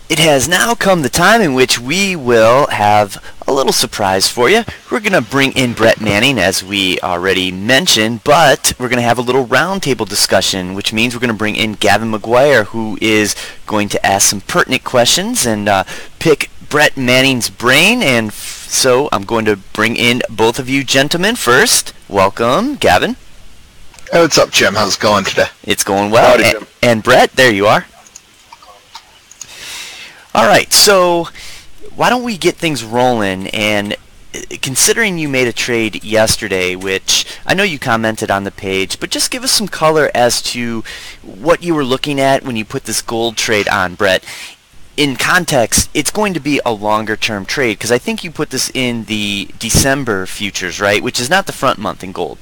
It has now come the time in which we will have a little surprise for you. We're going to bring in Brett Manning, as we already mentioned, but we're going to have a little roundtable discussion, which means we're going to bring in Gavin McGuire, who is going to ask some pertinent questions and pick Brett Manning's brain. And so I'm going to bring in both of you gentlemen first. Welcome, Gavin. Hey, what's up, Jim? How's it going today? It's going well. Howdy, Jim. And Brett, there you are. All right, so why don't we get things rolling, and considering you made a trade yesterday, which I know you commented on the page, but just give us some color as to what you were looking at when you put this gold trade on, Brett. In context, it's going to be a longer-term trade, because I think you put this in the December futures, right, which is not the front month in gold.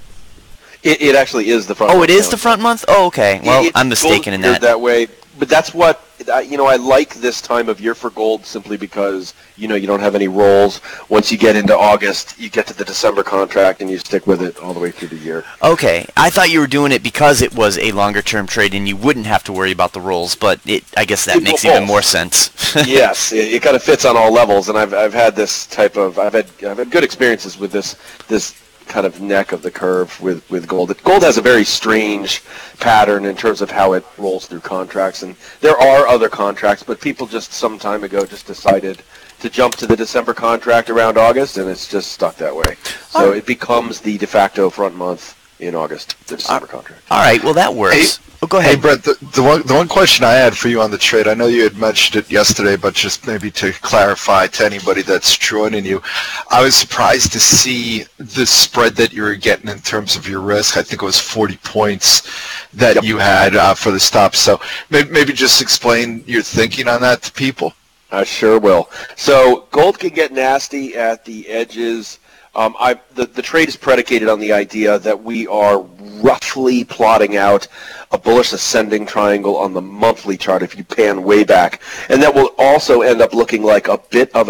It actually is the front month. Oh, it is the front month? Oh, okay. Well, I'm mistaken in that. That way, but that's what, I like this time of year for gold simply because, you don't have any rolls. Once you get into August, you get to the December contract and you stick with it all the way through the year. Okay. I thought you were doing it because it was a longer-term trade and you wouldn't have to worry about the rolls, but I guess that makes even more sense. Yes, it kind of fits on all levels, and I've had this type of, I've had good experiences with this kind of neck of the curve with gold. Gold has a very strange pattern in terms of how it rolls through contracts, and there are other contracts, but people just some time ago just decided to jump to the December contract around August, and it's just stuck that way. So it becomes the de facto front month in August, the December contract. All right, well that works. Go ahead. Hey, Brett, the one question I had for you on the trade, I know you had mentioned it yesterday, but just maybe to clarify to anybody that's joining you, I was surprised to see the spread that you were getting in terms of your risk. I think it was 40 points that you had for the stop. So maybe just explain your thinking on that to people. I sure will. So gold can get nasty at the edges. The trade is predicated on the idea that we are roughly plotting out a bullish ascending triangle on the monthly chart if you pan way back, and that will also end up looking like a bit of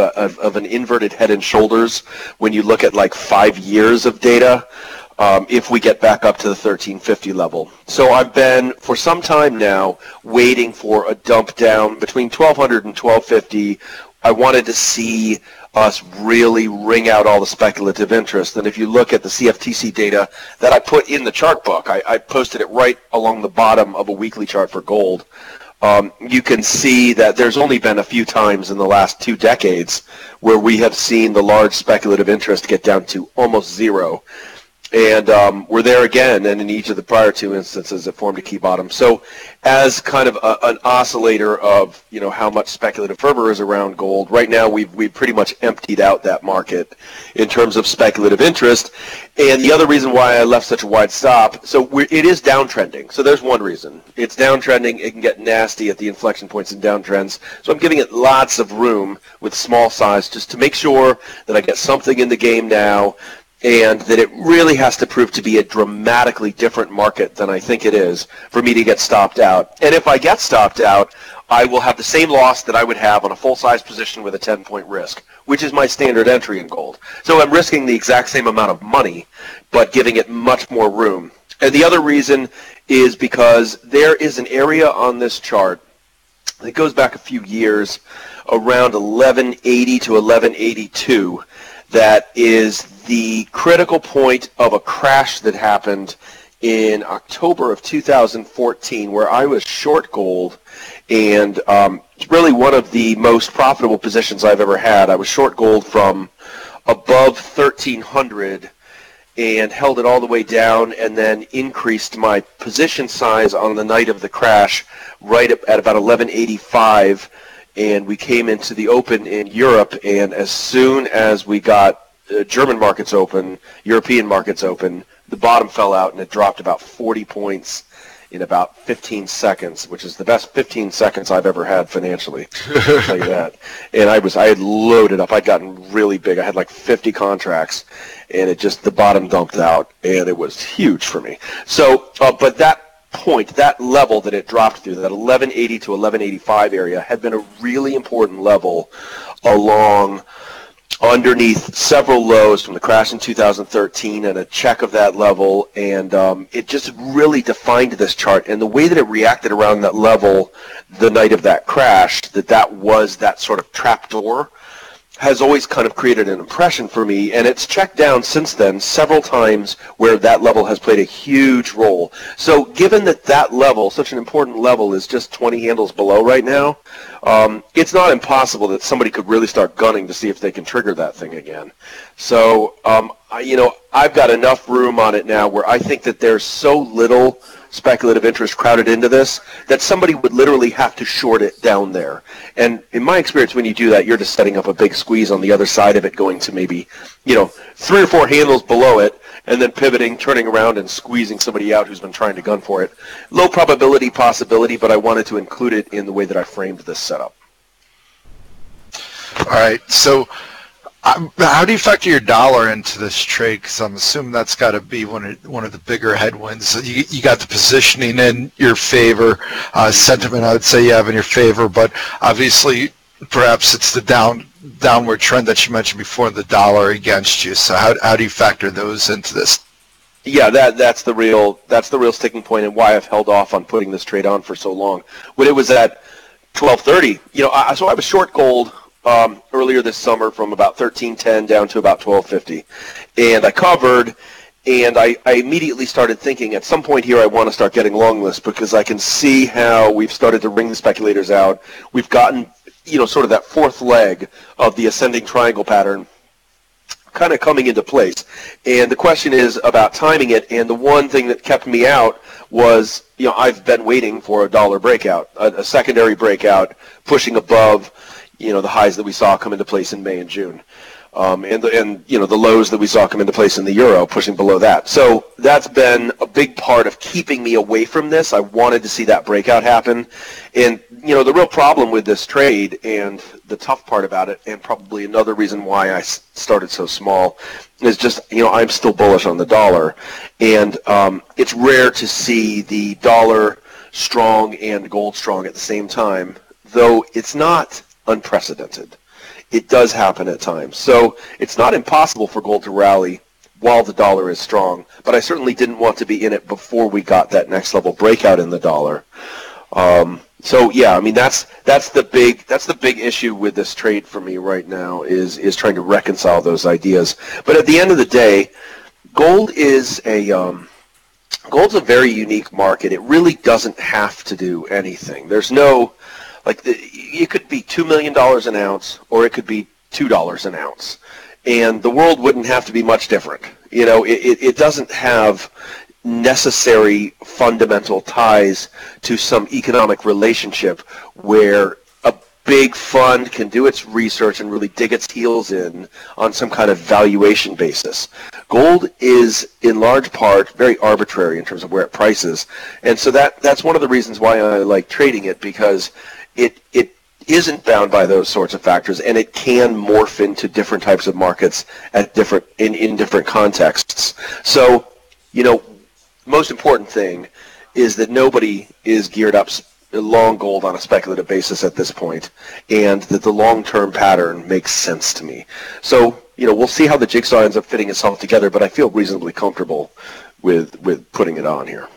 an inverted head and shoulders when you look at like 5 years of data if we get back up to the 1350 level. So I've been for some time now waiting for a dump down between 1200 and 1250. I wanted to see us really wring out all the speculative interest. And if you look at the CFTC data that I put in the chart book, I posted it right along the bottom of a weekly chart for gold. You can see that there's only been a few times in the last 2 decades where we have seen the large speculative interest get down to almost zero. And we're there again, and in each of the prior 2 instances, it formed a key bottom. So as kind of an oscillator of, how much speculative fervor is around gold, right now we've pretty much emptied out that market in terms of speculative interest. And the other reason why I left such a wide stop, so it is downtrending. So there's one reason. It's downtrending. It can get nasty at the inflection points in downtrends. So I'm giving it lots of room with small size just to make sure that I get something in the game now, and that it really has to prove to be a dramatically different market than I think it is for me to get stopped out. And if I get stopped out, I will have the same loss that I would have on a full-size position with a 10-point risk, which is my standard entry in gold. So I'm risking the exact same amount of money, but giving it much more room. And the other reason is because there is an area on this chart that goes back a few years, around 1180 to 1182, that is the critical point of a crash that happened in October of 2014 where I was short gold, and it's really one of the most profitable positions I've ever had. I was short gold from above 1300 and held it all the way down, and then increased my position size on the night of the crash right at about 1185, and we came into the open in Europe, and as soon as we got German markets open, European markets open, the bottom fell out and it dropped about 40 points in about 15 seconds, which is the best 15 seconds I've ever had financially. I'll tell you that. And I had loaded up. I'd gotten really big. I had like 50 contracts, and the bottom dumped out, and it was huge for me. So, but that point, that level that it dropped through, that 1180 to 1185 area, had been a really important level along underneath several lows from the crash in 2013 and a check of that level, and it just really defined this chart. And the way that it reacted around that level the night of that crash, that was that sort of trapdoor, has always kind of created an impression for me, and it's checked down since then several times where that level has played a huge role. So given that level, such an important level, is just 20 handles below right now, it's not impossible that somebody could really start gunning to see if they can trigger that thing again. So, I've got enough room on it now where I think that there's so little speculative interest crowded into this that somebody would literally have to short it down there. And in my experience, when you do that, you're just setting up a big squeeze on the other side of it, going to maybe, 3 or 4 handles below it, and then pivoting, turning around, and squeezing somebody out who's been trying to gun for it. Low probability possibility, but I wanted to include it in the way that I framed this setup. All right, so how do you factor your dollar into this trade? Because I'm assuming that's got to be one of the bigger headwinds. You got the positioning in your favor, sentiment I would say you have in your favor, but obviously perhaps it's the downward trend that you mentioned before, the dollar against you. So how do you factor those into this? Yeah, that's the real sticking point, and why I've held off on putting this trade on for so long. When it was at 1230, so I was short gold earlier this summer from about 1310 down to about 1250, and I covered, and I immediately started thinking at some point here I want to start getting long this, because I can see how we've started to ring the speculators out. We've gotten sort of that fourth leg of the ascending triangle pattern kind of coming into place, and the question is about timing it. And the one thing that kept me out was I've been waiting for a dollar breakout, a secondary breakout pushing above the highs that we saw come into place in May and June, and the lows that we saw come into place in the euro, pushing below that. So that's been a big part of keeping me away from this. I wanted to see that breakout happen, and the real problem with this trade, and the tough part about it, and probably another reason why I started so small, is just I'm still bullish on the dollar, and it's rare to see the dollar strong and gold strong at the same time, though it's not unprecedented. It does happen at times. So it's not impossible for gold to rally while the dollar is strong, but I certainly didn't want to be in it before we got that next level breakout in the dollar. So yeah, I mean that's the big issue with this trade for me right now, is trying to reconcile those ideas. But at the end of the day, gold's a very unique market. It really doesn't have to do anything. There's no it could be $2 million an ounce, or it could be $2 an ounce, and the world wouldn't have to be much different. It doesn't have necessary fundamental ties to some economic relationship where a big fund can do its research and really dig its heels in on some kind of valuation basis. Gold is, in large part, very arbitrary in terms of where it prices, and so that's one of the reasons why I like trading it, because it isn't bound by those sorts of factors, and it can morph into different types of markets at in different contexts. So, most important thing is that nobody is geared up long gold on a speculative basis at this point, and that the long-term pattern makes sense to me. So, we'll see how the jigsaw ends up fitting itself together, but I feel reasonably comfortable with putting it on here.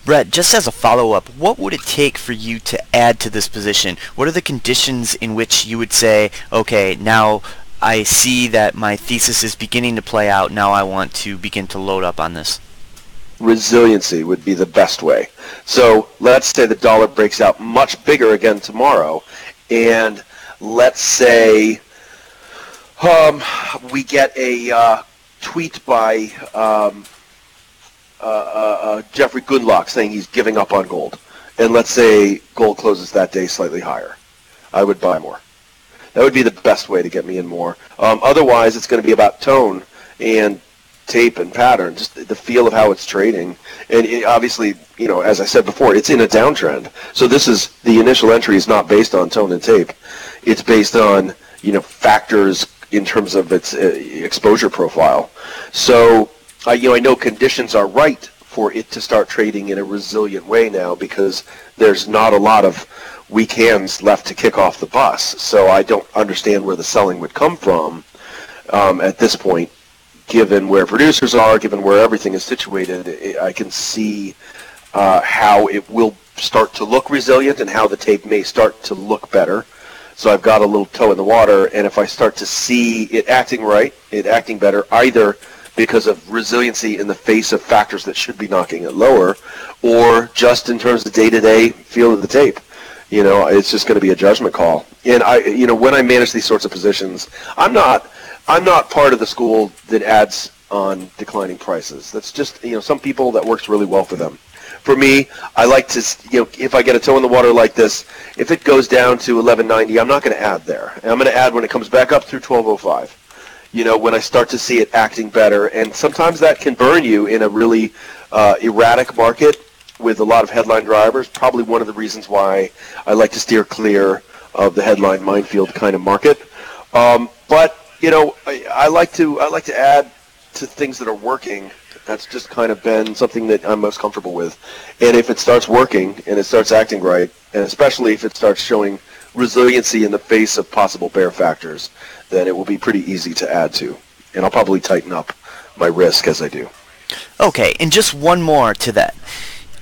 Brett, just as a follow-up, what would it take for you to add to this position? What are the conditions in which you would say, okay, now I see that my thesis is beginning to play out, now I want to begin to load up on this? Resiliency would be the best way. So let's say the dollar breaks out much bigger again tomorrow, and let's say we get a tweet by Jeffrey Gundlach saying he's giving up on gold, and let's say gold closes that day slightly higher. I would buy more. That would be the best way to get me in more. Otherwise, it's going to be about tone and tape and pattern, just the feel of how it's trading. And obviously, as I said before, it's in a downtrend. So the initial entry is not based on tone and tape. It's based on, factors in terms of its exposure profile. So I know conditions are right for it to start trading in a resilient way now, because there's not a lot of weak hands left to kick off the bus. So I don't understand where the selling would come from. at this point, given where producers are, given where everything is situated. I can see how it will start to look resilient and how the tape may start to look better. So I've got a little toe in the water, and if I start to see it acting right, it acting better, either because of resiliency in the face of factors that should be knocking it lower, or just in terms of day-to-day feel of the tape. It's just going to be a judgment call. And when I manage these sorts of positions, I'm not part of the school that adds on declining prices. That's just, some people that works really well for them. For me, I like to, if I get a toe in the water like this, if it goes down to 1190, I'm not going to add there. And I'm going to add when it comes back up through 1205. When I start to see it acting better. And sometimes that can burn you in a really erratic market with a lot of headline drivers. Probably one of the reasons why I like to steer clear of the headline minefield kind of market. But I like to add to things that are working. That's just kind of been something that I'm most comfortable with. And if it starts working and it starts acting right, and especially if it starts showing resiliency in the face of possible bear factors, then it will be pretty easy to add to. And I'll probably tighten up my risk as I do. Okay, and just one more to that.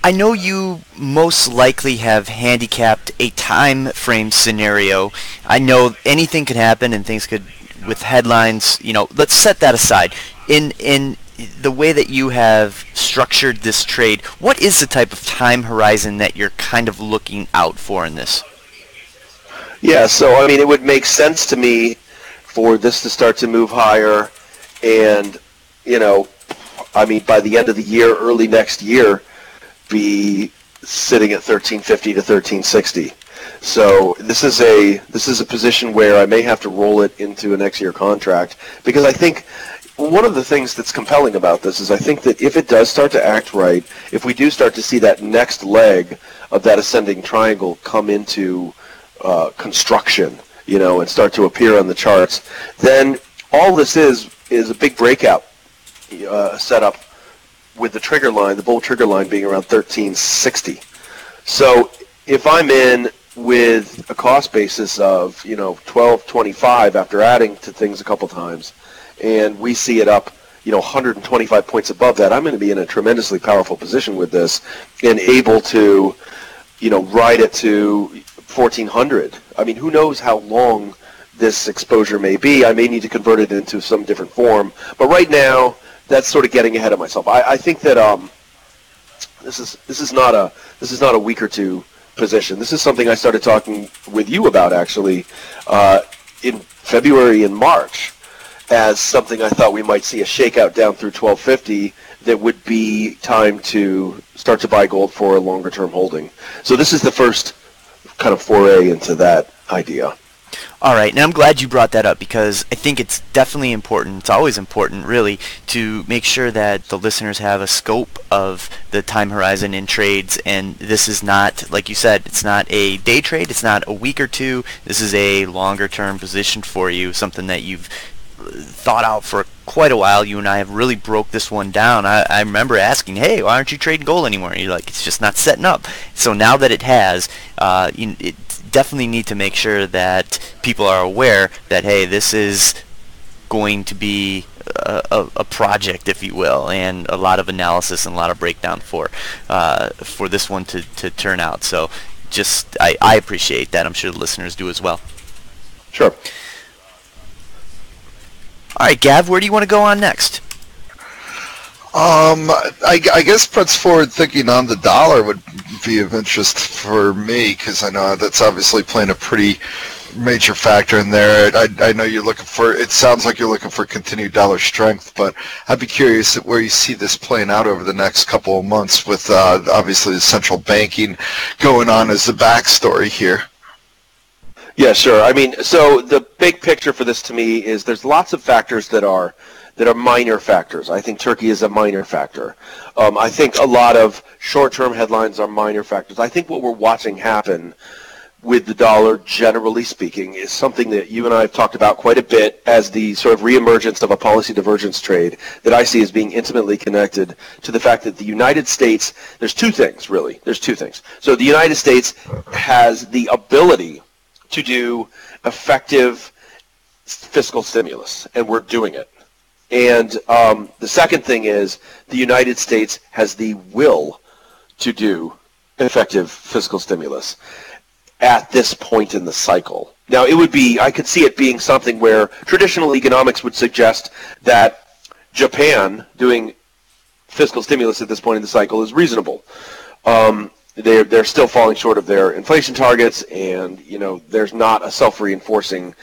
I know you most likely have handicapped a time frame scenario. I know anything could happen and things could, with headlines, let's set that aside. In the way that you have structured this trade, what is the type of time horizon that you're kind of looking out for in this? Yeah, so it would make sense to me for this to start to move higher, and by the end of the year, early next year, be sitting at 1350 to 1360. So this is a position where I may have to roll it into a next year contract, because I think one of the things that's compelling about this is I think that if it does start to act right, if we do start to see that next leg of that ascending triangle come into construction, and start to appear on the charts, then all this is a big breakout setup with the trigger line, the bull trigger line being around 1360. So if I'm in with a cost basis of 1225 after adding to things a couple times, and we see it up 125 points above that, I'm going to be in a tremendously powerful position with this and able to ride it to 1400. Who knows how long this exposure may be. I may need to convert it into some different form, but right now that's sort of getting ahead of myself. I think that this is not a week or two position. This is something I started talking with you about actually in February and March, as something I thought we might see a shakeout down through 1250 that would be time to start to buy gold for a longer term holding. So this is the first kind of foray into that idea. All right, and I'm glad you brought that up, because I think it's definitely important, it's always important really, to make sure that the listeners have a scope of the time horizon in trades, and this is not, like you said, it's not a day trade, it's not a week or two, this is a longer term position for you, something that you've thought out for quite a while. You and I have really broke this one down. I remember asking, hey, why aren't you trading gold anymore? And you're like, it's just not setting up. So now that it has, it definitely need to make sure that people are aware that, hey, this is going to be a project, if you will, and a lot of analysis and a lot of breakdown for this one to turn out. So just I appreciate that. I'm sure the listeners do as well. Sure. All right, Gav, where do you want to go on next? I guess puts forward thinking on the dollar would be of interest for me, because I know that's obviously playing a pretty major factor in there. I know you're looking for, it sounds like you're looking for continued dollar strength, but I'd be curious at where you see this playing out over the next couple of months with obviously the central banking going on as the backstory here. Yeah, sure. So the big picture for this to me is there's lots of factors that are minor factors. I think Turkey is a minor factor. I think a lot of short-term headlines are minor factors. I think what we're watching happen with the dollar, generally speaking, is something that you and I have talked about quite a bit as the sort of reemergence of a policy divergence trade that I see as being intimately connected to the fact that the United States, there's two things, really. There's two things. So the United States has the ability to do effective fiscal stimulus, and we're doing it. And the second thing is the United States has the will to do effective fiscal stimulus at this point in the cycle. Now, I could see it being something where traditional economics would suggest that Japan doing fiscal stimulus at this point in the cycle is reasonable. They're still falling short of their inflation targets, and there's not a self-reinforcing,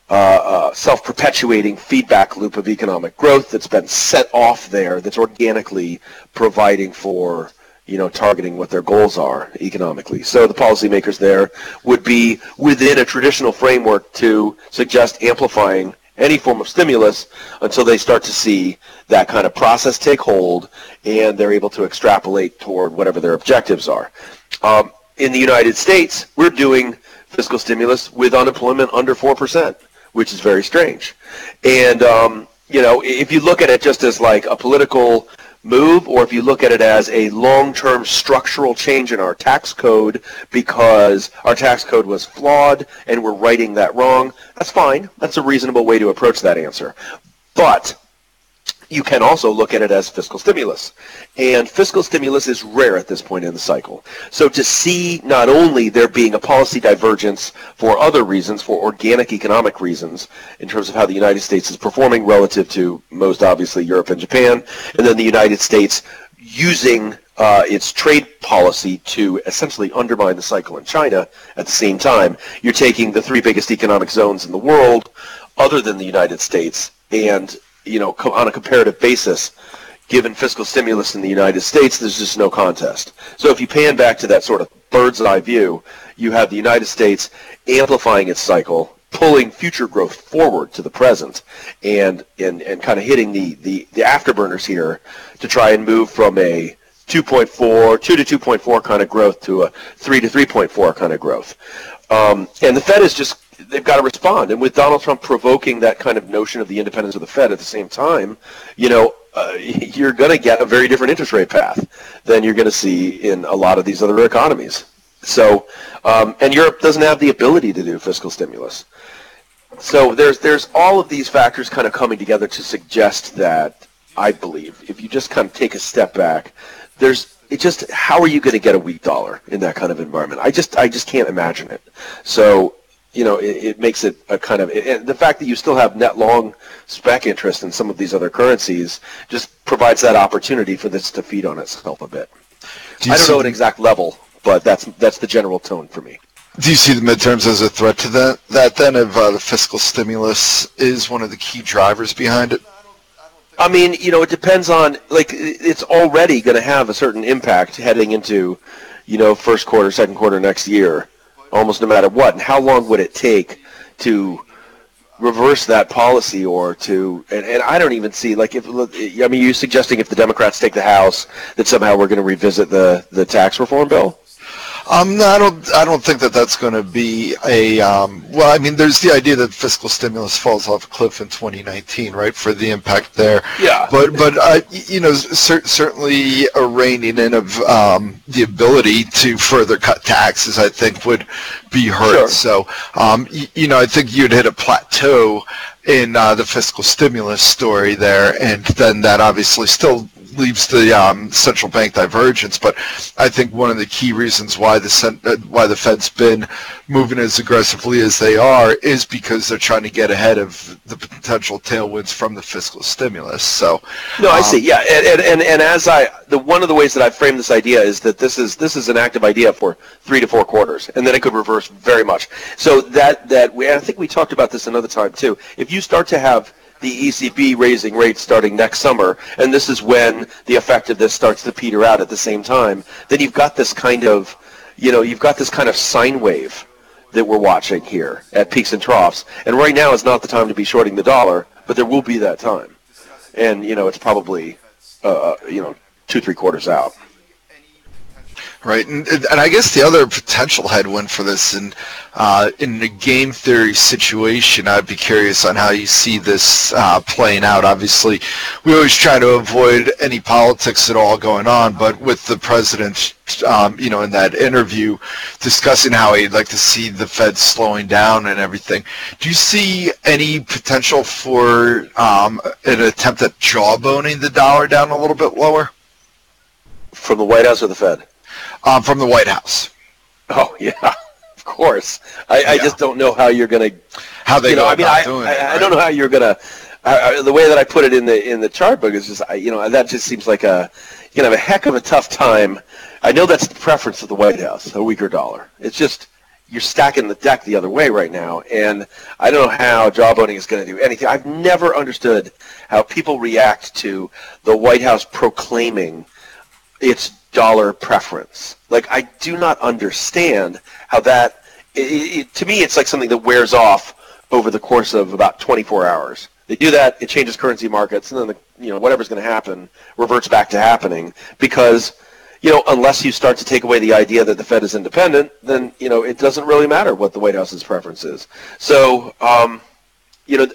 self-perpetuating feedback loop of economic growth that's been set off there that's organically providing for targeting what their goals are economically. So the policymakers there would be within a traditional framework to suggest amplifying any form of stimulus until they start to see that kind of process take hold and they're able to extrapolate toward whatever their objectives are. In the United States, we're doing fiscal stimulus with unemployment under 4%, which is very strange. And, if you look at it just as like a political move, or if you look at it as a long-term structural change in our tax code because our tax code was flawed and we're righting that wrong, that's fine. That's a reasonable way to approach that answer. But you can also look at it as fiscal stimulus. And fiscal stimulus is rare at this point in the cycle. So to see not only there being a policy divergence for other reasons, for organic economic reasons, in terms of how the United States is performing relative to most obviously Europe and Japan, and then the United States using its trade policy to essentially undermine the cycle in China at the same time, you're taking the three biggest economic zones in the world, other than the United States, and on a comparative basis, given fiscal stimulus in the United States, there's just no contest. So if you pan back to that sort of bird's eye view, you have the United States amplifying its cycle, pulling future growth forward to the present, and kind of hitting the afterburners here to try and move from a 2 to 2.4 kind of growth to a 3 to 3.4 kind of growth. And the Fed is just, they've got to respond. And with Donald Trump provoking that kind of notion of the independence of the Fed at the same time, you're going to get a very different interest rate path than you're going to see in a lot of these other economies. So, and Europe doesn't have the ability to do fiscal stimulus. So there's all of these factors kind of coming together to suggest that, I believe, if you just kind of take a step back, how are you going to get a weak dollar in that kind of environment? I just can't imagine it. So, it makes it a kind of, the fact that you still have net long spec interest in some of these other currencies just provides that opportunity for this to feed on itself a bit. I don't know an exact level, but that's the general tone for me. Do you see the midterms as a threat to that then, if the fiscal stimulus is one of the key drivers behind it? I mean, it depends on, it's already going to have a certain impact heading into, first quarter, second quarter next year, almost no matter what. And how long would it take to reverse that policy or to, and I don't even see, you're suggesting if the Democrats take the House that somehow we're going to revisit the tax reform bill? No, I don't think that that's going to be there's the idea that fiscal stimulus falls off a cliff in 2019, right, for the impact there. Yeah. But certainly a reining in of the ability to further cut taxes, I think, would be hurt. Sure. So, I think you'd hit a plateau in the fiscal stimulus story there, and then that obviously still leaves the central bank divergence. But I think one of the key reasons why the Fed's been moving as aggressively as they are is because they're trying to get ahead of the potential tailwinds from the fiscal stimulus. So no, I see. Yeah, and as one of the ways that I frame this idea is that this is an active idea for 3 to 4 quarters, and then it could reverse very much. So I think we talked about this another time too. If you start to have the ECB raising rates starting next summer, and this is when the effect of this starts to peter out at the same time, then you've got this kind of, sine wave that we're watching here at peaks and troughs. And right now is not the time to be shorting the dollar, but there will be that time. And, it's probably, 2-3 quarters out. Right, and I guess the other potential headwind for this, in a game theory situation, I'd be curious on how you see this playing out. Obviously, we always try to avoid any politics at all going on, but with the president, in that interview discussing how he'd like to see the Fed slowing down and everything, do you see any potential for an attempt at jawboning the dollar down a little bit lower? From the White House or the Fed? From the White House. Oh yeah, of course. I just don't know how you're going to. How they go about doing it. I don't know how you're going to. The way that I put it in the chart book is just that just seems like you're going to have a heck of a tough time. I know that's the preference of the White House, a weaker dollar. It's just you're stacking the deck the other way right now, and I don't know how jawboning is going to do anything. I've never understood how people react to the White House proclaiming its dollar preference. Like, I do not understand how that, to me, it's like something that wears off over the course of about 24 hours. They do that, it changes currency markets, and then whatever's going to happen reverts back to happening because, unless you start to take away the idea that the Fed is independent, then, it doesn't really matter what the White House's preference is. So,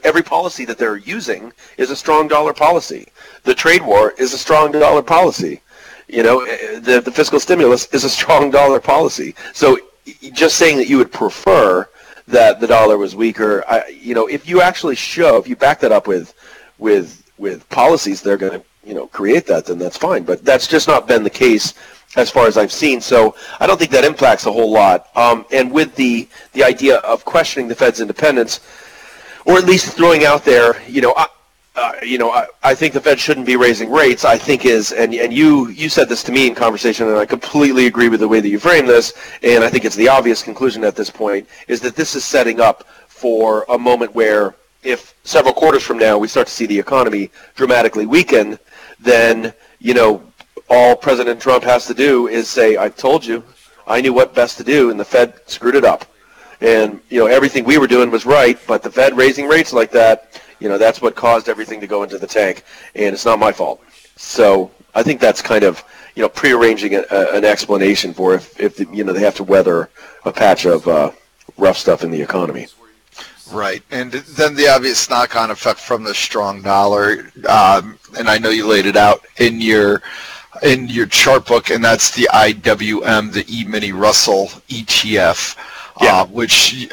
every policy that they're using is a strong dollar policy. The trade war is a strong dollar policy. The fiscal stimulus is a strong dollar policy. So just saying that you would prefer that the dollar was weaker, if you back that up with policies, they're going to, create that, then that's fine. But that's just not been the case as far as I've seen. So I don't think that impacts a whole lot. And with the idea of questioning the Fed's independence, or at least throwing out there, I think the Fed shouldn't be raising rates. I think and you said this to me in conversation, and I completely agree with the way that you frame this, and I think it's the obvious conclusion at this point, is that this is setting up for a moment where if several quarters from now we start to see the economy dramatically weaken, then, all President Trump has to do is say, I told you, I knew what best to do, and the Fed screwed it up. And, everything we were doing was right, but the Fed raising rates like that, that's what caused everything to go into the tank, and it's not my fault. So I think that's kind of, prearranging an explanation for if they have to weather a patch of rough stuff in the economy. Right, and then the obvious knock-on effect from the strong dollar, and I know you laid it out in your chart book, and that's the IWM, the E-mini Russell ETF. Yeah. Which you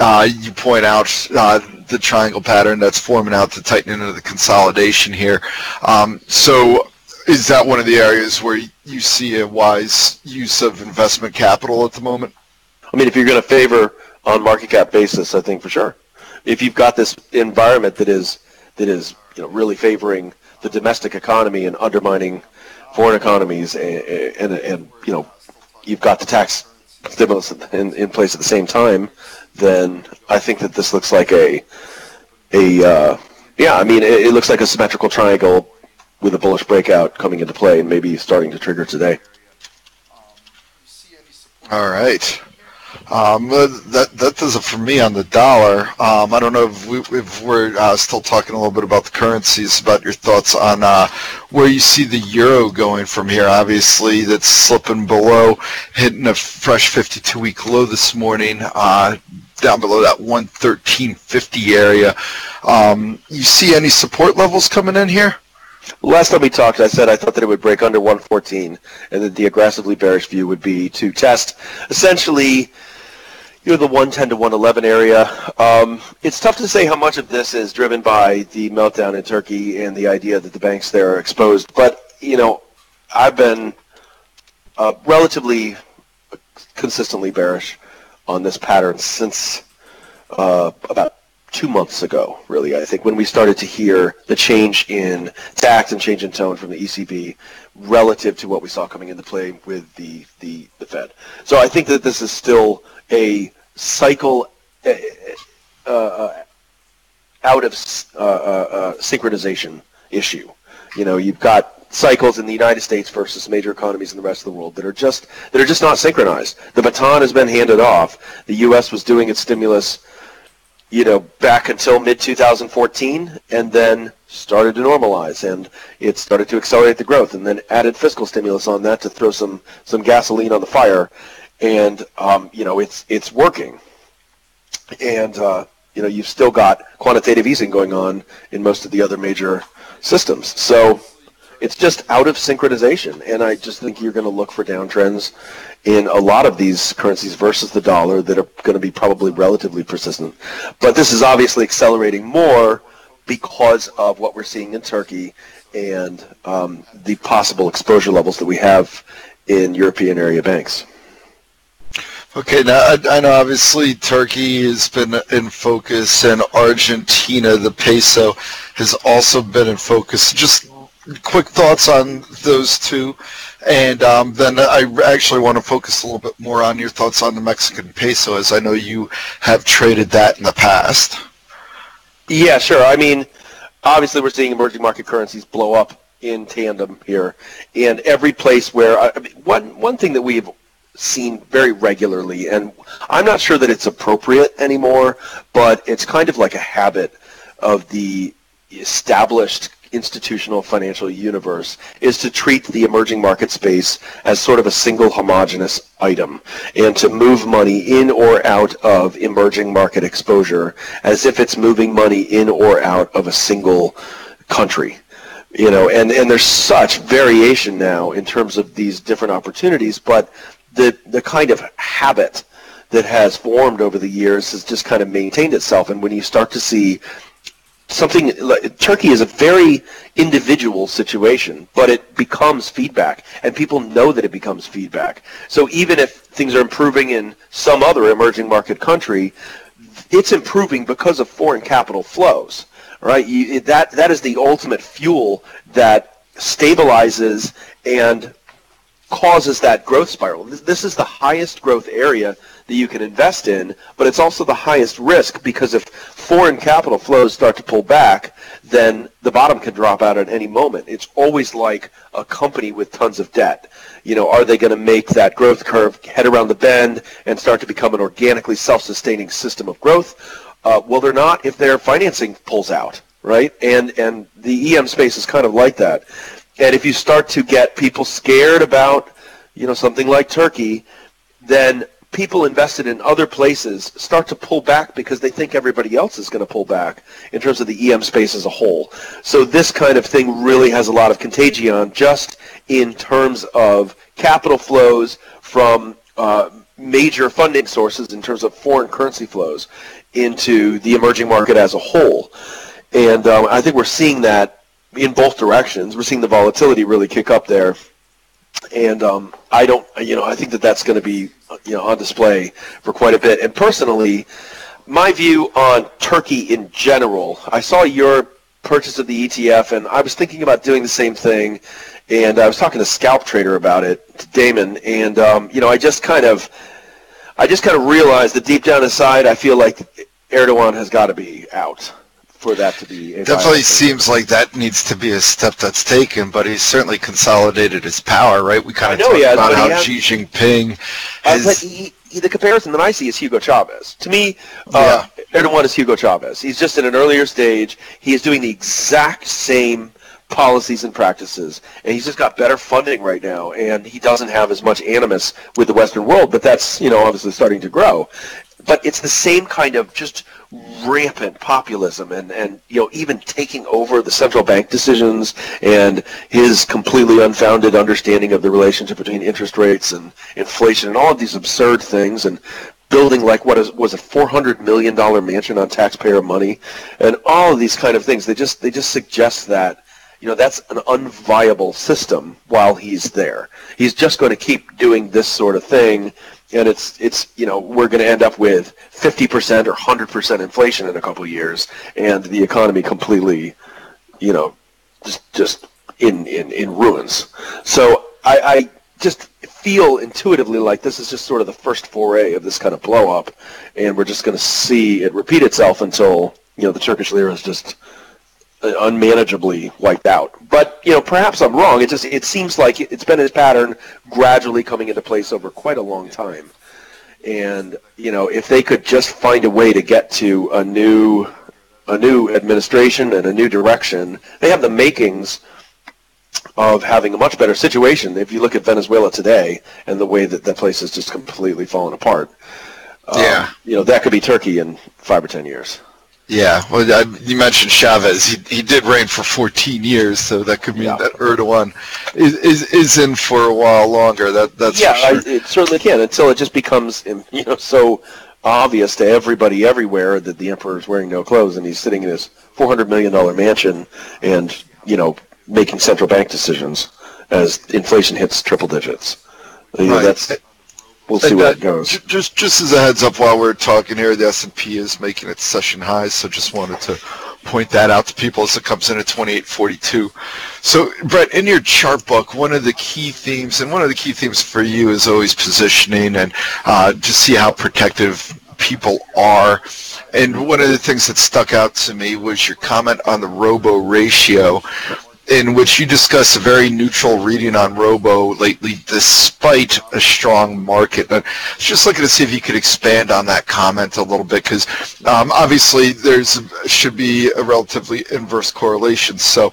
point out the triangle pattern that's forming out the tightening of the consolidation here. So is that one of the areas where you see a wise use of investment capital at the moment? I mean, if you're going to favor on market cap basis, I think for sure. If you've got this environment that is really favoring the domestic economy and undermining foreign economies, and you've got the tax stimulus in place at the same time, then I think that this looks like it looks like a symmetrical triangle with a bullish breakout coming into play and maybe starting to trigger today. All right. That does it for me on the dollar. I don't know if we're still talking a little bit about the currencies, about your thoughts on where you see the euro going from here. Obviously, that's slipping below, hitting a fresh 52-week low this morning, down below that 113.50 area. You see any support levels coming in here? Last time we talked, I said I thought that it would break under 114, and that the aggressively bearish view would be to test essentially the 110 to 111 area. It's tough to say how much of this is driven by the meltdown in Turkey and the idea that the banks there are exposed, but I've been relatively consistently bearish on this pattern since about 2 months ago, really, I think, when we started to hear the change in tact and change in tone from the ECB relative to what we saw coming into play with the Fed. So I think that this is still a cycle out of synchronization issue. You've got cycles in the United States versus major economies in the rest of the world that are just not synchronized. The baton has been handed off. The U.S. was doing its stimulus back until mid-2014, and then started to normalize, and it started to accelerate the growth, and then added fiscal stimulus on that to throw some gasoline on the fire, and it's working. And you've still got quantitative easing going on in most of the other major systems. So it's just out of synchronization, and I just think you're going to look for downtrends in a lot of these currencies versus the dollar that are going to be probably relatively persistent. But this is obviously accelerating more because of what we're seeing in Turkey and the possible exposure levels that we have in European area banks. Okay, now I know obviously Turkey has been in focus, and Argentina, the peso, has also been in focus. Just quick thoughts on those two, and then I actually want to focus a little bit more on your thoughts on the Mexican peso, as I know you have traded that in the past. Yeah, sure. I mean, obviously we're seeing emerging market currencies blow up in tandem here, and every place where one thing that we've seen very regularly, and I'm not sure that it's appropriate anymore, but it's kind of like a habit of the established institutional financial universe, is to treat the emerging market space as sort of a single homogeneous item, and to move money in or out of emerging market exposure as if it's moving money in or out of a single country. And there's such variation now in terms of these different opportunities, but the kind of habit that has formed over the years has just kind of maintained itself. And when you start to see something like Turkey is a very individual situation, but it becomes feedback, and people know that it becomes feedback. So even if things are improving in some other emerging market country, it's improving because of foreign capital flows, right? That is the ultimate fuel that stabilizes and causes that growth spiral. This is the highest growth area that you can invest in, but it's also the highest risk, because if foreign capital flows start to pull back, then the bottom can drop out at any moment. It's always like a company with tons of debt. Are they going to make that growth curve head around the bend and start to become an organically self-sustaining system of growth? Well, they're not if their financing pulls out, right? And the EM space is kind of like that. And if you start to get people scared about, something like Turkey, then people invested in other places start to pull back because they think everybody else is going to pull back in terms of the EM space as a whole. So this kind of thing really has a lot of contagion just in terms of capital flows from major funding sources in terms of foreign currency flows into the emerging market as a whole. And I think we're seeing that in both directions. We're seeing the volatility really kick up there, and I think that that's going to be on display for quite a bit. And personally, my view on Turkey in general, I saw your purchase of the ETF, and I was thinking about doing the same thing, and I was talking to Scalp Trader about it, to Damon, and I just kind of realized that deep down inside, I feel like Erdogan has got to be out for that to be a definitely seems like that needs to be a step that's taken, but he's certainly consolidated his power, right? We kind of talked about how Xi Jinping has... But the comparison that I see is Hugo Chavez. To me, Erdogan is Hugo Chavez. He's just at an earlier stage. He is doing the exact same policies and practices, and he's just got better funding right now, and he doesn't have as much animus with the Western world, but that's, obviously starting to grow. But it's the same kind of just rampant populism and even taking over the central bank decisions, and his completely unfounded understanding of the relationship between interest rates and inflation and all of these absurd things, and building like what was a $400 million mansion on taxpayer money, and all of these kind of things. They just suggest that that's an unviable system while he's there. He's just going to keep doing this sort of thing, and it's we're going to end up with 50% or 100% inflation in a couple of years, and the economy completely, just in ruins. So I just feel intuitively like this is just sort of the first foray of this kind of blow up, and we're just going to see it repeat itself until the Turkish lira is just unmanageably wiped out. But perhaps I'm wrong. It seems like it's been his pattern gradually coming into place over quite a long time. And if they could just find a way to get to a new administration and a new direction, they have the makings of having a much better situation. If you look at Venezuela today and the way that that place has just completely fallen apart, that could be Turkey in 5 or 10 years. Yeah, well, you mentioned Chavez. He did reign for 14 years, so that could mean that Erdogan is in for a while longer. That's for sure. It certainly can, until it just becomes so obvious to everybody everywhere that the emperor is wearing no clothes and he's sitting in his $400 million mansion and making central bank decisions as inflation hits triple digits. We'll see where it goes. Just as a heads up, while we're talking here, the S&P is making its session highs, so just wanted to point that out to people as it comes in at 2842. So, Brett, in your chart book, one of the key themes for you is always positioning and to see how protective people are. And one of the things that stuck out to me was your comment on the robo ratio, in which you discuss a very neutral reading on robo lately despite a strong market. And I was just looking to see if you could expand on that comment a little bit, because obviously should be a relatively inverse correlation. So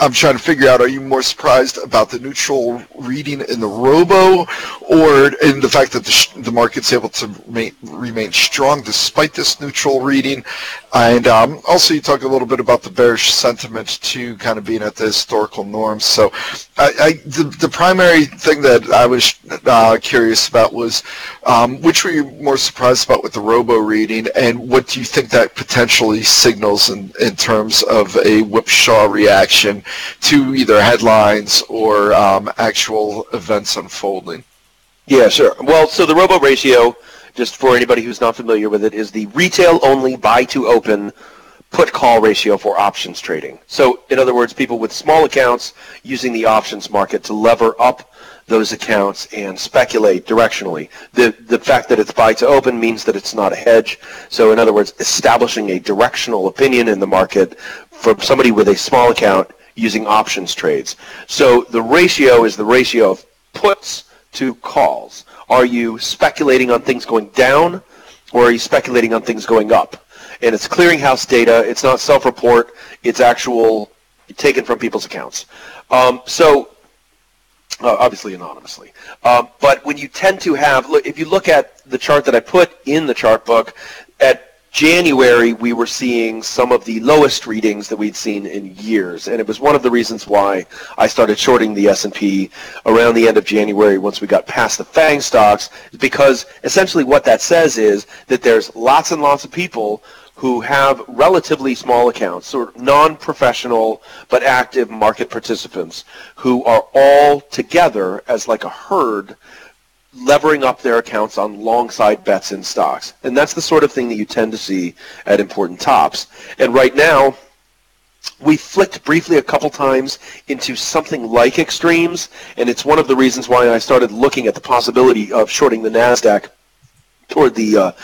I'm trying to figure out, are you more surprised about the neutral reading in the robo, or in the fact that the market's able to remain strong despite this neutral reading? And also you talk a little bit about the bearish sentiment too, kind of being at the historical norms. So the primary thing that I was curious about was which were you more surprised about with the robo reading, and what do you think that potentially signals in terms of a whipsaw reaction to either headlines or actual events unfolding? Yeah, sure. Well, so the robo ratio, just for anybody who's not familiar with it, is the retail-only buy-to-open put-call ratio for options trading. So, in other words, people with small accounts using the options market to lever up those accounts and speculate directionally. The fact that it's buy-to-open means that it's not a hedge. So, in other words, establishing a directional opinion in the market from somebody with a small account using options trades. So the ratio is the ratio of puts to calls. Are you speculating on things going down, or are you speculating on things going up? And it's clearinghouse data. It's not self-report. It's actual taken from people's accounts. Obviously anonymously. But when you tend to have, if you look at the chart that I put in the chart book, at January, we were seeing some of the lowest readings that we'd seen in years, and it was one of the reasons why I started shorting the S&P around the end of January once we got past the FANG stocks, because essentially what that says is that there's lots and lots of people who have relatively small accounts, sort of non-professional but active market participants, who are all together as like a herd levering up their accounts on long side bets in stocks. And that's the sort of thing that you tend to see at important tops. And right now, we flicked briefly a couple times into something like extremes, and it's one of the reasons why I started looking at the possibility of shorting the NASDAQ toward the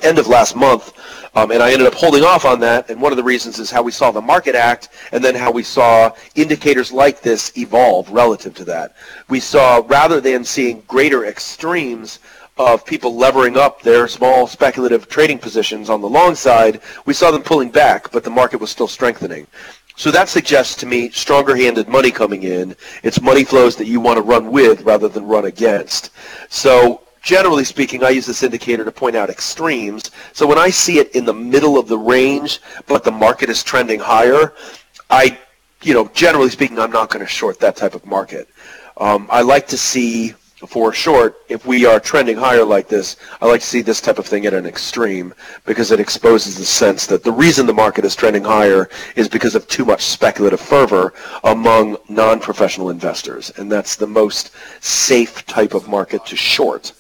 end of last month, and I ended up holding off on that. And one of the reasons is how we saw the market act, and then how we saw indicators like this evolve relative to that. We saw, rather than seeing greater extremes of people levering up their small speculative trading positions on the long side, we saw them pulling back, but the market was still strengthening. So that suggests to me stronger-handed money coming in. It's money flows that you want to run with rather than run against. So generally speaking, I use this indicator to point out extremes. So when I see it in the middle of the range, but the market is trending higher, generally speaking, I'm not going to short that type of market. I like to see, for short, if we are trending higher like this, I like to see this type of thing at an extreme, because it exposes the sense that the reason the market is trending higher is because of too much speculative fervor among non-professional investors, and that's the most safe type of market to short.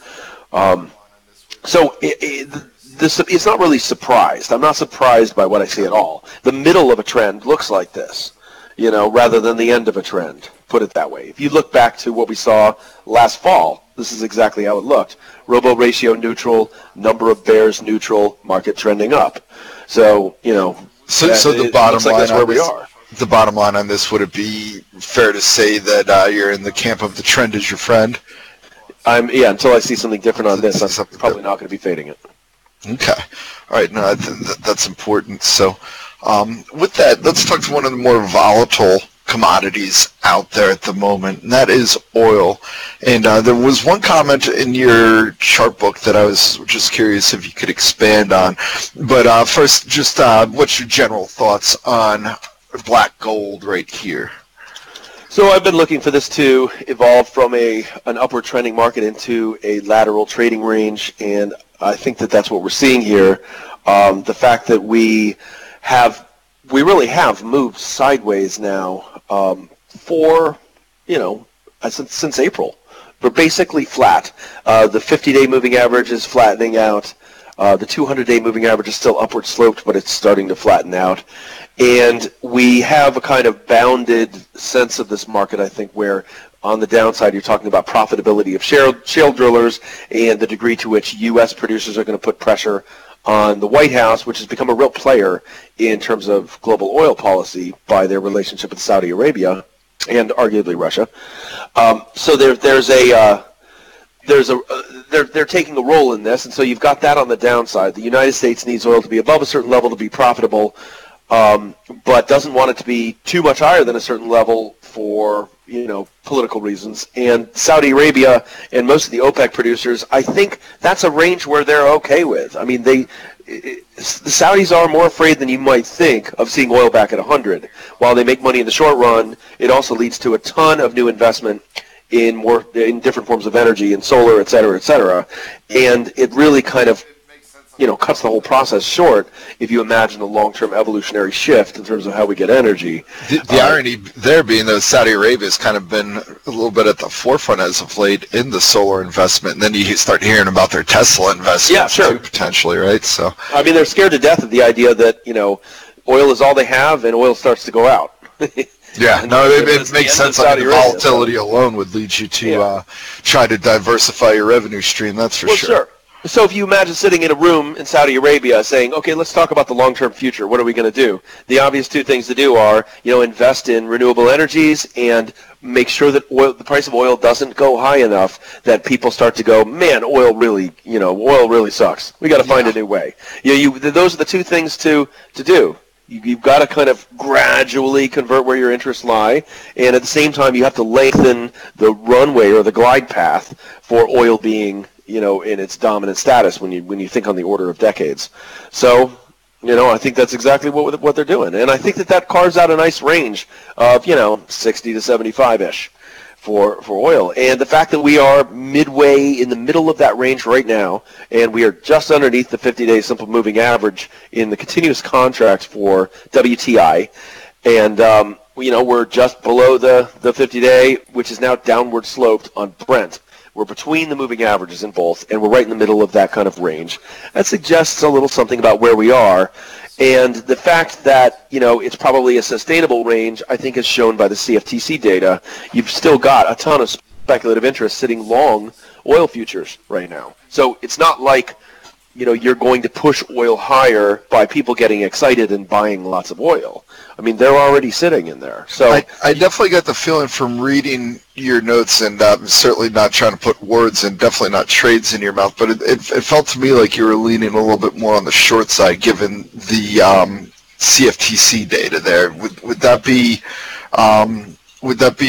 It's not really surprised. I'm not surprised by what I see at all. The middle of a trend looks like this, rather than the end of a trend. Put it that way. If you look back to what we saw last fall, this is exactly how it looked. Robo ratio neutral, number of bears neutral, market trending up. So, So the bottom line that's where we are. The bottom line on this, would it be fair to say that you're in the camp of the trend is your friend? Until I see something different on this, I'm Something probably not going to be fading it. Okay. All right. No, that's important. So with that, let's talk to one of the more volatile commodities out there at the moment, and that is oil. And there was one comment in your chart book that I was just curious if you could expand on. But first, just what's your general thoughts on black gold right here? So I've been looking for this to evolve from an upward trending market into a lateral trading range, and I think that that's what we're seeing here. The fact that we really have moved sideways now since April. We're basically flat. The 50-day moving average is flattening out. The 200-day moving average is still upward sloped, but it's starting to flatten out. And we have a kind of bounded sense of this market, I think, where on the downside you're talking about profitability of shale drillers and the degree to which U.S. producers are going to put pressure on the White House, which has become a real player in terms of global oil policy by their relationship with Saudi Arabia and arguably Russia. So they're taking a role in this, and so you've got that on the downside. The United States needs oil to be above a certain level to be profitable, but doesn't want it to be too much higher than a certain level for political reasons. And Saudi Arabia and most of the OPEC producers, I think that's a range where they're okay with. I mean, the Saudis are more afraid than you might think of seeing oil back at 100. While they make money in the short run, it also leads to a ton of new investment in different forms of energy and solar, et cetera, and it really kind of cuts the whole process short if you imagine a long-term evolutionary shift in terms of how we get energy. The irony there being that Saudi Arabia has kind of been a little bit at the forefront as of late in the solar investment, and then you start hearing about their Tesla investment too, potentially, right? So I mean, they're scared to death of the idea that oil is all they have, and oil starts to go out. Yeah, no, it makes sense. I mean, the volatility alone would lead you to try to diversify your revenue stream, that's for sure. Sure. So if you imagine sitting in a room in Saudi Arabia saying, okay, let's talk about the long-term future. What are we going to do? The obvious two things to do are, invest in renewable energies and make sure that the price of oil doesn't go high enough that people start to go, man, oil really sucks. We got to find a new way. Those are the two things to do. You've got to kind of gradually convert where your interests lie, and at the same time you have to lengthen the runway or the glide path for oil being in its dominant status when you think on the order of decades. So, I think that's exactly what they're doing, and I think that carves out a nice range of 60 to 75-ish for oil. And the fact that we are midway in the middle of that range right now, and we are just underneath the 50-day simple moving average in the continuous contract for WTI, and we're just below the 50-day, which is now downward sloped on Brent. We're between the moving averages in both, and we're right in the middle of that kind of range. That suggests a little something about where we are. And the fact that, it's probably a sustainable range, I think is shown by the CFTC data. You've still got a ton of speculative interest sitting long oil futures right now. So it's not like, you're going to push oil higher by people getting excited and buying lots of oil. I mean, they're already sitting in there. So I definitely got the feeling from reading your notes, and certainly not trying to put words and definitely not trades in your mouth, but it felt to me like you were leaning a little bit more on the short side given the CFTC data there. Would that be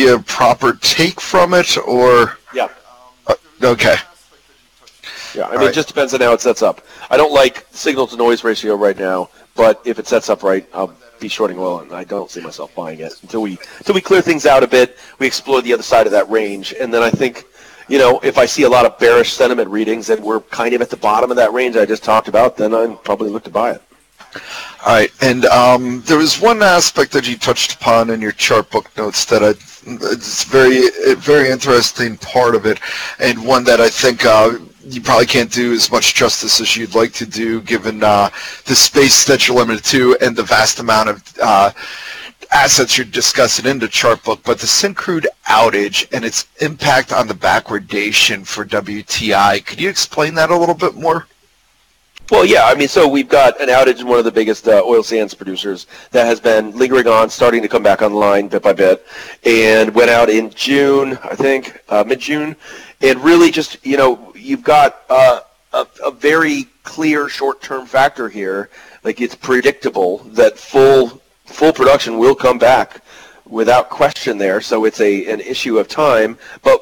a proper take from it, or? Yeah. Okay. Yeah, I mean, it just depends on how it sets up. I don't like signal-to-noise ratio right now, but if it sets up right, I'll be shorting oil, and I don't see myself buying it until we clear things out a bit, we explore the other side of that range, and then I think, if I see a lot of bearish sentiment readings and we're kind of at the bottom of that range I just talked about, then I'd probably look to buy it. All right, and there was one aspect that you touched upon in your chart book notes that it's very interesting part of it, and one that I think you probably can't do as much justice as you'd like to do given the space that you're limited to and the vast amount of assets you're discussing in the chart book, but the Syncrude outage and its impact on the backwardation for WTI. Could you explain that a little bit more? Well, yeah, I mean, so we've got an outage in one of the biggest oil sands producers that has been lingering on, starting to come back online bit by bit, and went out in June, I think, mid-June, And really just, you've got a very clear short-term factor here. Like, it's predictable that full production will come back without question there. So it's an issue of time. But,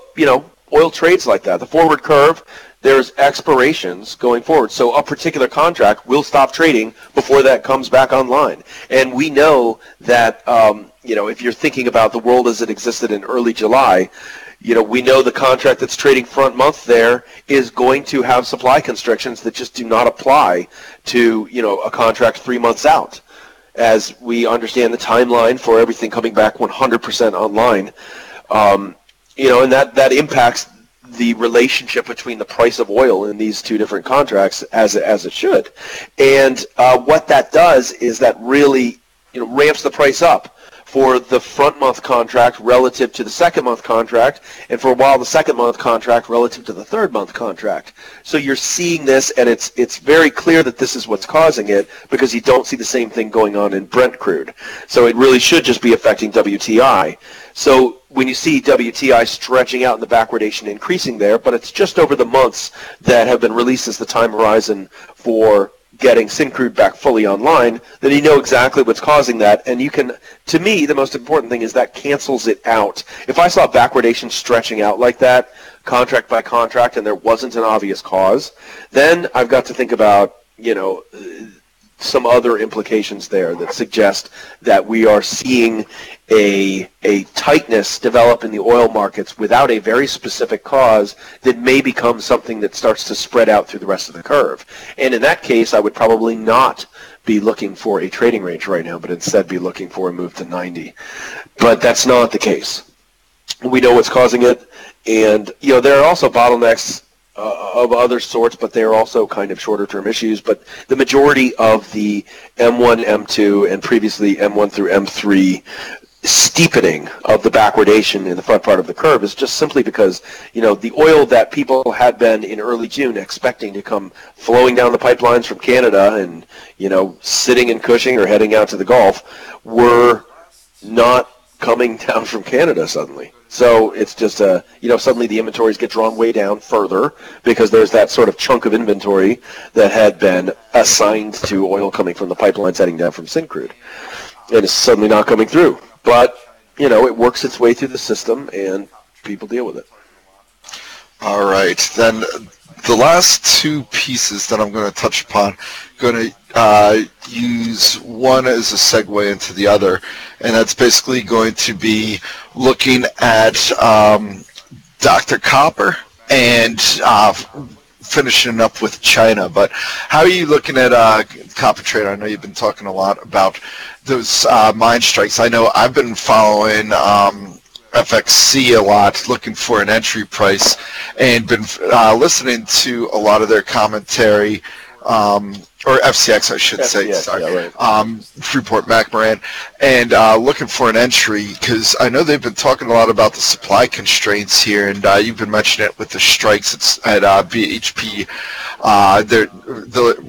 oil trades like that. The forward curve, there's expirations going forward. So a particular contract will stop trading before that comes back online. And we know that, if you're thinking about the world as it existed in early July, we know the contract that's trading front month there is going to have supply constrictions that just do not apply to, a contract 3 months out, as we understand the timeline for everything coming back 100% online. And that impacts the relationship between the price of oil in these two different contracts as it should. And what that does is that really, ramps the price up for the front month contract relative to the second month contract, and for a while the second month contract relative to the third month contract. So you're seeing this, and it's very clear that this is what's causing it, because you don't see the same thing going on in Brent crude. So it really should just be affecting WTI. So when you see WTI stretching out and the backwardation increasing there, but it's just over the months that have been released as the time horizon for getting Syncrude back fully online, then you know exactly what's causing that. And you can, to me, the most important thing is that cancels it out. If I saw backwardation stretching out like that, contract by contract, and there wasn't an obvious cause, then I've got to think about, some other implications there that suggest that we are seeing a tightness develop in the oil markets without a very specific cause that may become something that starts to spread out through the rest of the curve. And in that case, I would probably not be looking for a trading range right now, but instead be looking for a move to 90. But that's not the case. We know what's causing it, and there are also bottlenecks of other sorts, but they are also kind of shorter-term issues. But the majority of the M1, M2, and previously M1 through M3 steepening of the backwardation in the front part of the curve is just simply because, the oil that people had been in early June expecting to come flowing down the pipelines from Canada and, sitting in Cushing or heading out to the Gulf were not coming down from Canada suddenly. So it's just, suddenly the inventories get drawn way down further because there's that sort of chunk of inventory that had been assigned to oil coming from the pipelines heading down from Syncrude. And it's suddenly not coming through. But, it works its way through the system and people deal with it. All right. Then the last two pieces that I'm going to touch upon, going to use one as a segue into the other, and that's basically going to be looking at Dr. Copper and finishing up with China. But how are you looking at copper trade? I know you've been talking a lot about those mine strikes. I know I've been following FXC a lot, looking for an entry price, and been listening to a lot of their commentary, or FCX, I should say, sorry, yeah, right. Freeport McMoran, and looking for an entry, because I know they've been talking a lot about the supply constraints here, and you've been mentioning it with the strikes at BHP,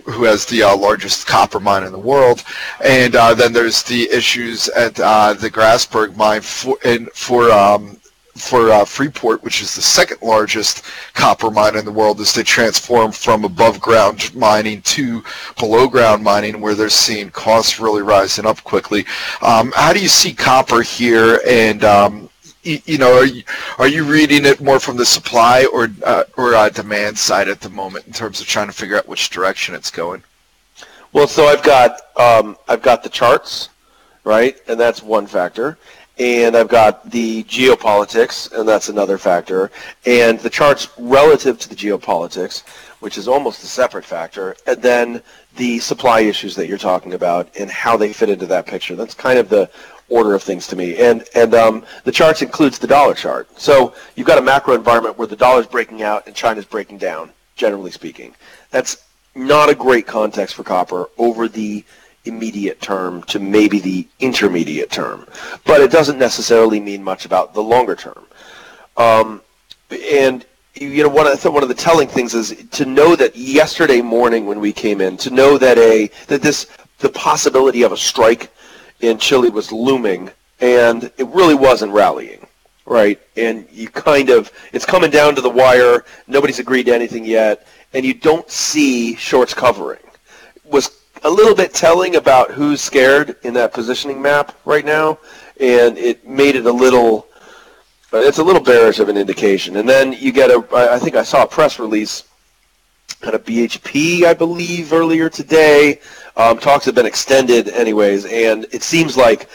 who has the largest copper mine in the world, and then there's the issues at the Grasberg mine for Freeport, which is the second largest copper mine in the world, as they transform from above ground mining to below ground mining, where they're seeing costs really rising up quickly. How do you see copper here, and are you reading it more from the supply or demand side at the moment in terms of trying to figure out which direction it's going? Well, so I've got the charts, right, and that's one factor. And I've got the geopolitics, and that's another factor. And the charts relative to the geopolitics, which is almost a separate factor. And then the supply issues that you're talking about and how they fit into that picture. That's kind of the order of things to me. And the charts includes the dollar chart. So you've got a macro environment where the dollar's breaking out and China's breaking down, generally speaking. That's not a great context for copper over the immediate term to maybe the intermediate term, but it doesn't necessarily mean much about the longer term. And one of the telling things is to know that yesterday morning when we came in, to know that the possibility of a strike in Chile was looming, and it really wasn't rallying. right? And you kind of, it's coming down to the wire, nobody's agreed to anything yet, and you don't see shorts covering. Was a little bit telling about who's scared in that positioning map right now, and it made it a little, it's a little bearish of an indication. And then you get I think I saw a press release at a BHP, I believe, earlier today. Talks have been extended anyways, and it seems like,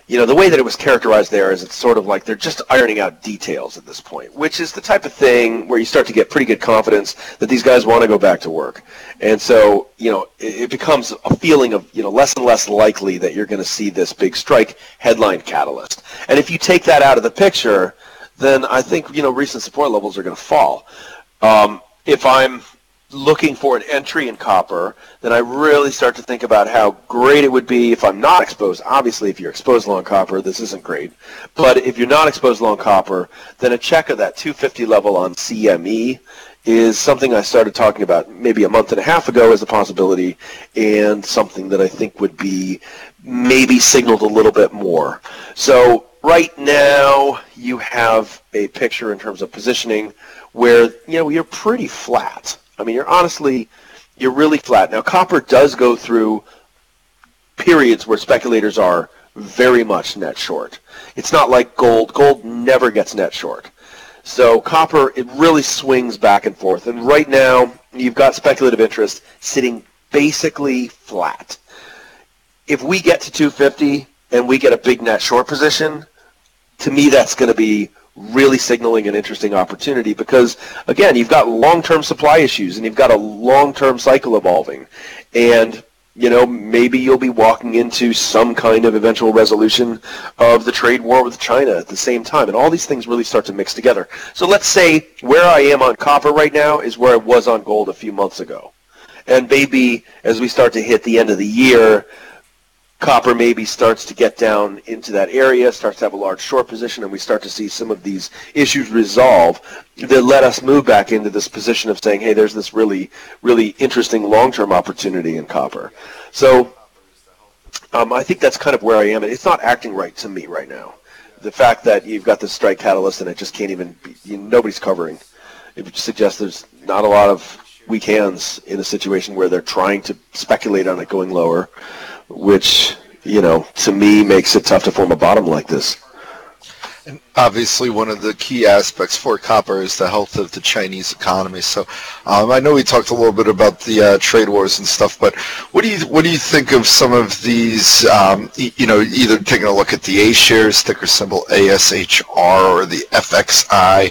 the way that it was characterized there is it's sort of like they're just ironing out details at this point, which is the type of thing where you start to get pretty good confidence that these guys want to go back to work. And so, it becomes a feeling of, less and less likely that you're going to see this big strike headline catalyst. And if you take that out of the picture, then I think, recent support levels are going to fall. If I'm looking for an entry in copper, then I really start to think about how great it would be if I'm not exposed. Obviously, if you're exposed long copper, this isn't great. But if you're not exposed long copper, then a check of that 250 level on CME is something I started talking about maybe a month and a half ago as a possibility, and something that I think would be maybe signaled a little bit more. So right now, you have a picture in terms of positioning where, you're pretty flat. I mean, you're really flat. Now, copper does go through periods where speculators are very much net short. It's not like gold. Gold never gets net short. So copper, it really swings back and forth. And right now, you've got speculative interest sitting basically flat. If we get to 250 and we get a big net short position, to me that's going to be really signaling an interesting opportunity because, again, you've got long-term supply issues and you've got a long-term cycle evolving. And, maybe you'll be walking into some kind of eventual resolution of the trade war with China at the same time. And all these things really start to mix together. So let's say where I am on copper right now is where I was on gold a few months ago. And maybe as we start to hit the end of the year, copper maybe starts to get down into that area, starts to have a large short position, and we start to see some of these issues resolve that let us move back into this position of saying, hey, there's this really, really interesting long-term opportunity in copper. So I think that's kind of where I am, and it's not acting right to me right now. The fact that you've got this strike catalyst and it just can't even be, nobody's covering, it suggests there's not a lot of weak hands in a situation where they're trying to speculate on it going lower, which, to me makes it tough to form a bottom like this. And obviously one of the key aspects for copper is the health of the Chinese economy. So I know we talked a little bit about the trade wars and stuff, but what do you think of some of these, either taking a look at the A shares, ticker symbol ASHR, or the FXI?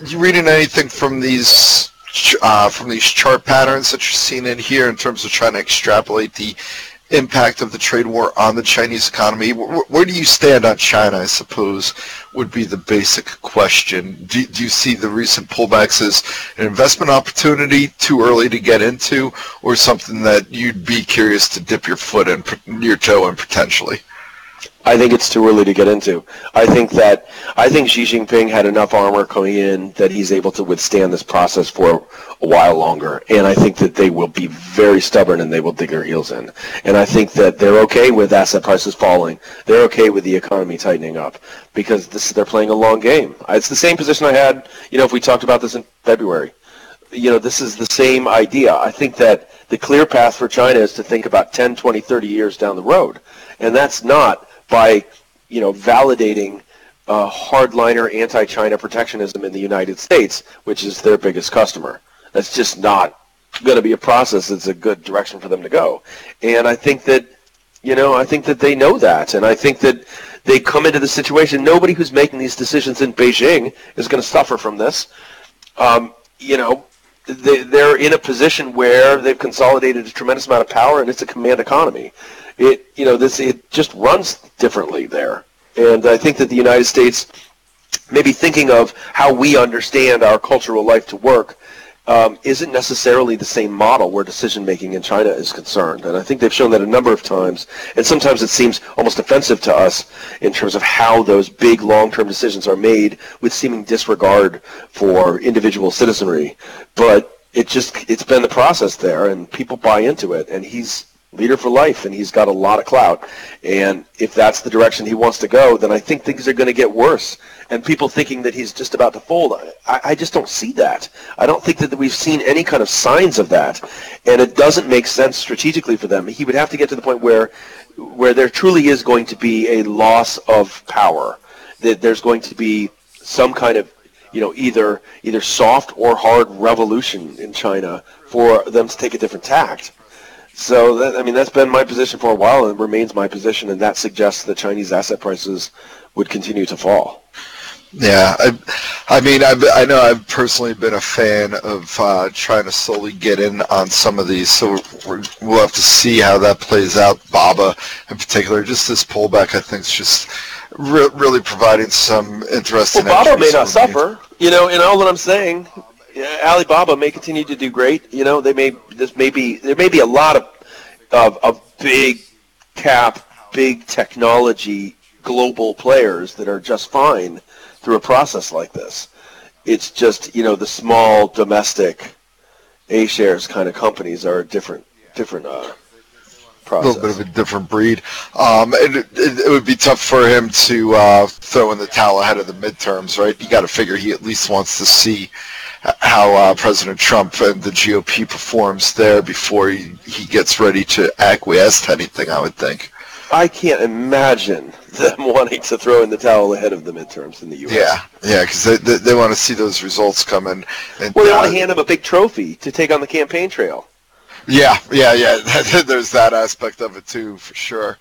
You reading anything from these chart patterns that you're seeing in here in terms of trying to extrapolate the impact of the trade war on the Chinese economy? Where do you stand on China, I suppose, would be the basic question. Do you see the recent pullbacks as an investment opportunity too early to get into, or something that you'd be curious to dip your foot in, your toe in potentially? I think it's too early to get into. I think Xi Jinping had enough armor coming in that he's able to withstand this process for a while longer. And I think that they will be very stubborn and they will dig their heels in. And I think that they're okay with asset prices falling. They're okay with the economy tightening up because they're playing a long game. It's the same position I had, if we talked about this in February. This is the same idea. I think that the clear path for China is to think about 10, 20, 30 years down the road. And that's not by, validating hardliner anti-China protectionism in the United States, which is their biggest customer. That's just not going to be a process that's a good direction for them to go. And I think that, they know that. And I think that they come into the situation, nobody who's making these decisions in Beijing is going to suffer from this. They're in a position where they've consolidated a tremendous amount of power, and it's a command economy. It just runs differently there. And I think that the United States, maybe thinking of how we understand our cultural life to work, isn't necessarily the same model where decision-making in China is concerned. And I think they've shown that a number of times, and sometimes it seems almost offensive to us in terms of how those big long-term decisions are made with seeming disregard for individual citizenry. But it's been the process there, and people buy into it, and he's leader for life, and he's got a lot of clout. And if that's the direction he wants to go, then I think things are going to get worse. And people thinking that he's just about to fold, I just don't see that. I don't think that we've seen any kind of signs of that. And it doesn't make sense strategically for them. He would have to get to the point where there truly is going to be a loss of power, that there's going to be some kind of, either soft or hard revolution in China for them to take a different tact. So that's been my position for a while, and it remains my position, and that suggests that Chinese asset prices would continue to fall. Yeah, I know I've personally been a fan of trying to slowly get in on some of these, so we'll have to see how that plays out. BABA in particular, just this pullback, I think, is just really providing some interesting. Well, BABA may not suffer, in all that I'm saying. Alibaba may continue to do great. There may be a lot of big cap, big technology, global players that are just fine through a process like this. It's just, the small domestic A-shares kind of companies are a different process. A little bit of a different breed. It would be tough for him to throw in the towel ahead of the midterms, right? You got to figure he at least wants to see how President Trump and the GOP performs there before he gets ready to acquiesce to anything, I would think. I can't imagine them wanting to throw in the towel ahead of the midterms in the U.S. Yeah, because they want to see those results come in. And, well, they want to hand him a big trophy to take on the campaign trail. Yeah. There's that aspect of it too, for sure.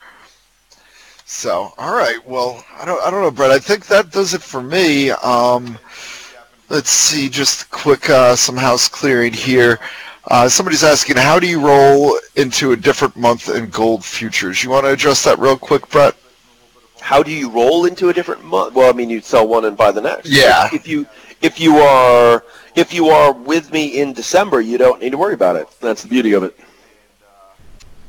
So, all right. Well, I don't know, Brett. I think that does it for me. Let's see. Just quick, some house clearing here. Somebody's asking, how do you roll into a different month in gold futures? You want to address that real quick, Brett? How do you roll into a different month? Well, you'd sell one and buy the next. Yeah. If you are with me in December, you don't need to worry about it. That's the beauty of it.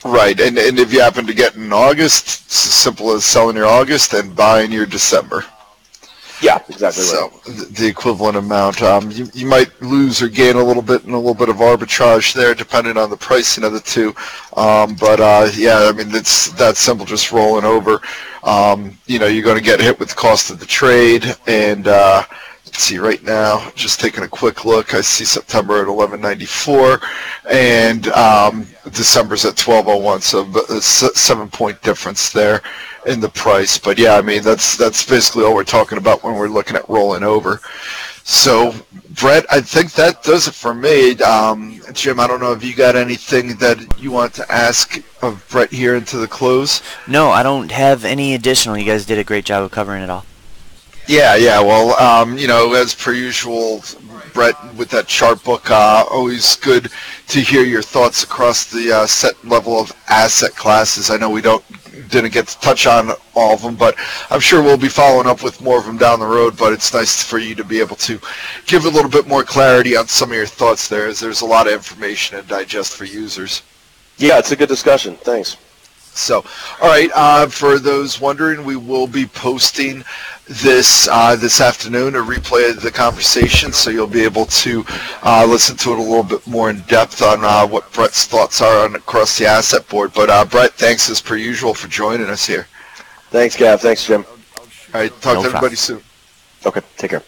Right, and if you happen to get in August, it's as simple as selling your August and buying your December. Yeah, exactly right. So the equivalent amount. You might lose or gain a little bit and a little bit of arbitrage there, depending on the pricing of the two. It's that simple, just rolling over. You're going to get hit with the cost of the trade, and let's see, right now, just taking a quick look, I see September at 11.94, and December's at 12.01, so a 7-point difference there in the price. But yeah, that's basically all we're talking about when we're looking at rolling over. So, Brett, I think that does it for me. Jim, I don't know if you got anything that you want to ask of Brett here into the close? No, I don't have any additional. You guys did a great job of covering it all. Yeah. Well, as per usual, Brett, with that chart book, always good to hear your thoughts across the set level of asset classes. I know we didn't get to touch on all of them, but I'm sure we'll be following up with more of them down the road. But it's nice for you to be able to give a little bit more clarity on some of your thoughts there, as there's a lot of information to digest for users. Yeah, it's a good discussion. Thanks. So, all right, for those wondering, we will be posting this afternoon, a replay of the conversation, so you'll be able to listen to it a little bit more in depth on what Brett's thoughts are across the asset board. But Brett, thanks as per usual for joining us here. Thanks, Gav. Thanks, Jim. All right, talk to everybody soon. Okay, take care.